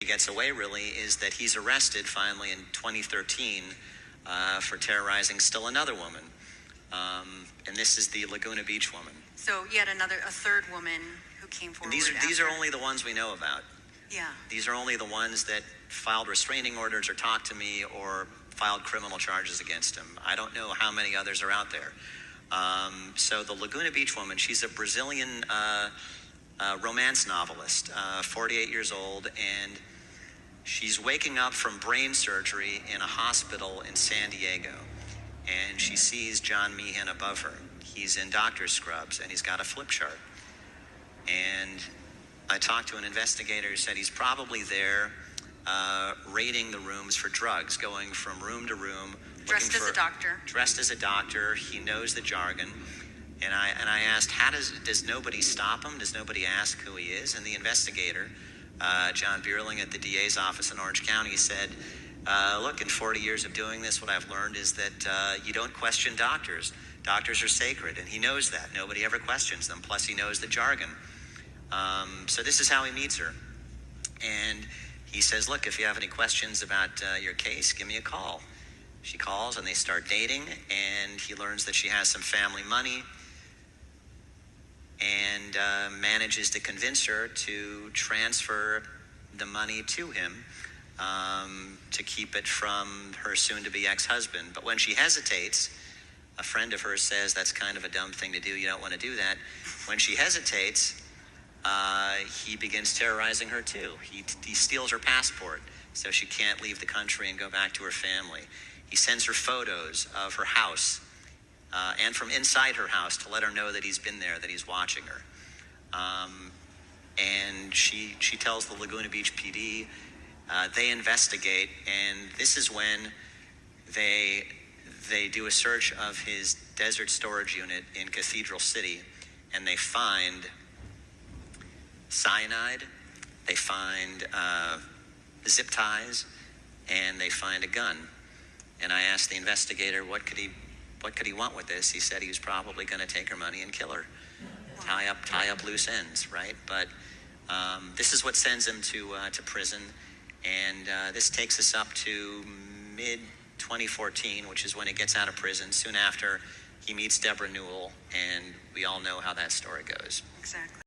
he gets away really is that he's arrested finally in 2013 for terrorizing still another woman. And this is the Laguna Beach woman. So yet a third woman who came forward. And these are only the ones we know about. Yeah. These are only the ones that filed restraining orders or talked to me or filed criminal charges against him. I don't know how many others are out there. So the Laguna Beach woman, she's a Brazilian romance novelist, 48 years old, and she's waking up from brain surgery in a hospital in San Diego. And she sees John Meehan above her. He's in doctor's scrubs, and he's got a flip chart. And I talked to an investigator who said he's probably there raiding the rooms for drugs, going from room to room. Dressed as a doctor. Dressed as a doctor. He knows the jargon. And I asked, does nobody stop him? Does nobody ask who he is? And the investigator, John Bierling at the DA's office in Orange County, said, look, in 40 years of doing this, what I've learned is that you don't question doctors. Doctors are sacred, and he knows that. Nobody ever questions them. Plus, he knows the jargon. So this is how he meets her. And he says, look, if you have any questions about your case, give me a call. She calls, and they start dating, and he learns that she has some family money and manages to convince her to transfer the money to him to keep it from her soon-to-be ex-husband. But when she hesitates, a friend of hers says, that's kind of a dumb thing to do. You don't want to do that. When she hesitates, he begins terrorizing her too. He steals her passport so she can't leave the country and go back to her family. He sends her photos of her house and from inside her house to let her know that he's been there, that he's watching her. And she tells the Laguna Beach PD. They investigate, and this is when they do a search of his desert storage unit in Cathedral City, and they find cyanide, they find zip ties, and they find a gun. And I asked the investigator, what could he want with this? He said he was probably going to take her money and kill her, tie up loose ends, right? But this is what sends him to prison, and this takes us up to mid-2014, which is when he gets out of prison. Soon after, he meets Deborah Newell, and we all know how that story goes. Exactly.